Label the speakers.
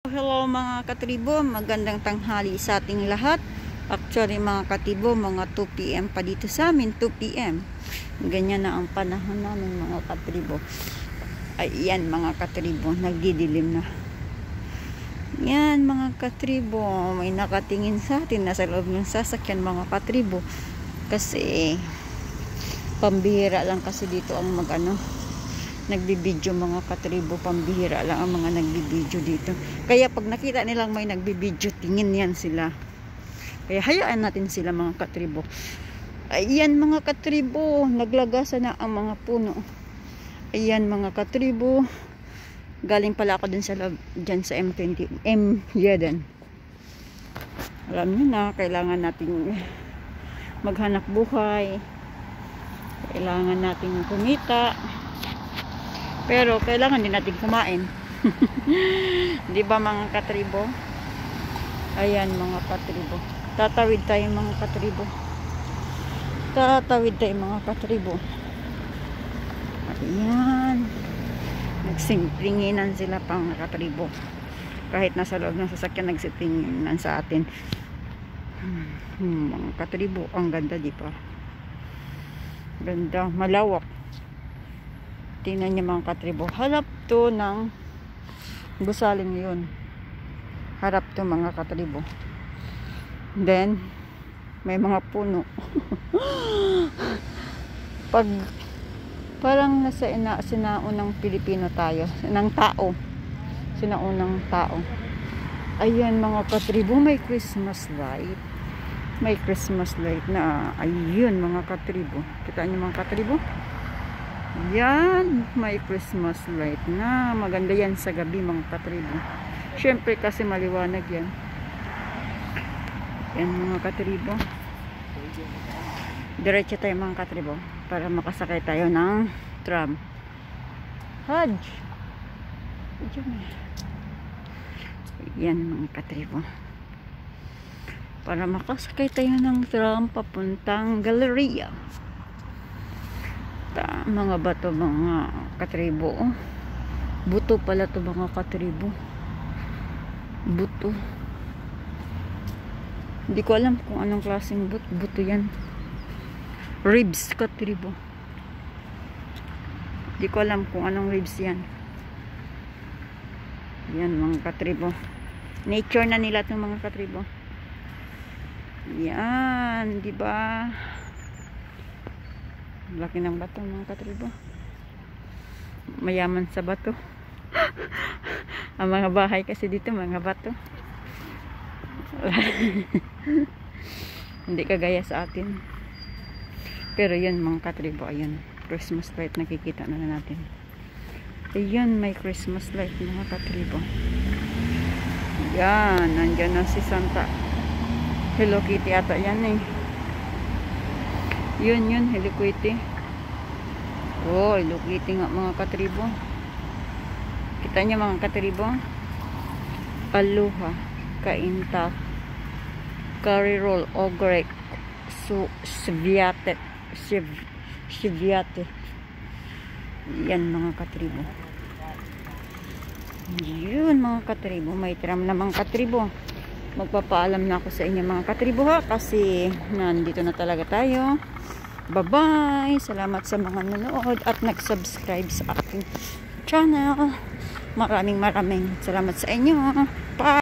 Speaker 1: Hello mga katribo, magandang tanghali sa ating lahat. Actually mga katribo, mga 2 PM pa dito sa amin, 2 PM. Ganyan na ang panahon namin mga katribo. Ayan mga katribo, nagdidilim na. Yan mga katribo, may nakatingin sa atin na sa loob ng sasakyan mga katribo. Kasi pambihira lang kasi dito ang nagbibideo mga katribo, pambihira lang ang mga nagbibideo dito. Kaya pag nakita nilang may nagbibideo, tingin yan sila. Kaya hayaan natin sila mga katribo. Ayan mga katribo, naglagasa na ang mga puno. Ayan mga katribo, galing pala ako dun sa lab, dyan sa M11. Alam nyo na, kailangan natin maghanap buhay, kailangan natin kumita, pero kailangan din natin kumain. Di ba mga katribo? Ayan mga katribo. Tatawid tayo mga katribo. Tatawid tayo mga katribo. Ayan. Nagsimplinginan sila pa mga katribo. Kahit nasa loob ng sasakyan, nagsimplinginan sa atin. Mga katribo, ang ganda di ba? Ganda, malawak. Tingnan niyo mga katribo, harap to ng gusaling yun, harap to mga katribo. Then may mga puno. Pag parang nasa sinaunang Pilipino tayo, sinaunang tao. Ayan mga katribo, may Christmas light, na ayun mga katribo. Kita niyo mga katribo, yan, may Christmas light na. Maganda yan sa gabi mga katribo. Syempre kasi maliwanag yan. Yan mga katribo. Diretso tayo mga katribo para makasakay tayo ng tram. Hajj. Yan mga katribo. Para makasakay tayo ng tram papuntang Galleria. Mga bato mga katribo, buto pala to mga katribo, buto. Hindi ko alam kung anong klaseng buto yan. Ribs katribo, hindi ko alam kung anong ribs yan. Yan mga katribo, nature na nila itong mga katribo. Yan, di ba? Laki ng bato mga katribo. Mayaman sa bato. Ang mga bahay kasi dito mga bato. Hindi kagaya sa atin. Pero yun mga katribo, ayun, Christmas light nakikita na natin. Ayun, may Christmas light mga katribo. Yan, nandyan na si Santa. Hello Kitty ata yan eh. Yun, Hello Kitty. Oh, Hello Kitty nga mga katribo. Kita niya mga katribo. Aloha, kainta, curry roll, ogrek, sviate. Yan mga katribo. Yun mga katribo, may tram na mga katribo. Magpapaalam na ako sa inyo mga katribo ha, kasi nandito na talaga tayo. Bye-bye! Salamat sa mga nanood at nag-subscribe sa aking channel. Maraming salamat sa inyo. Bye!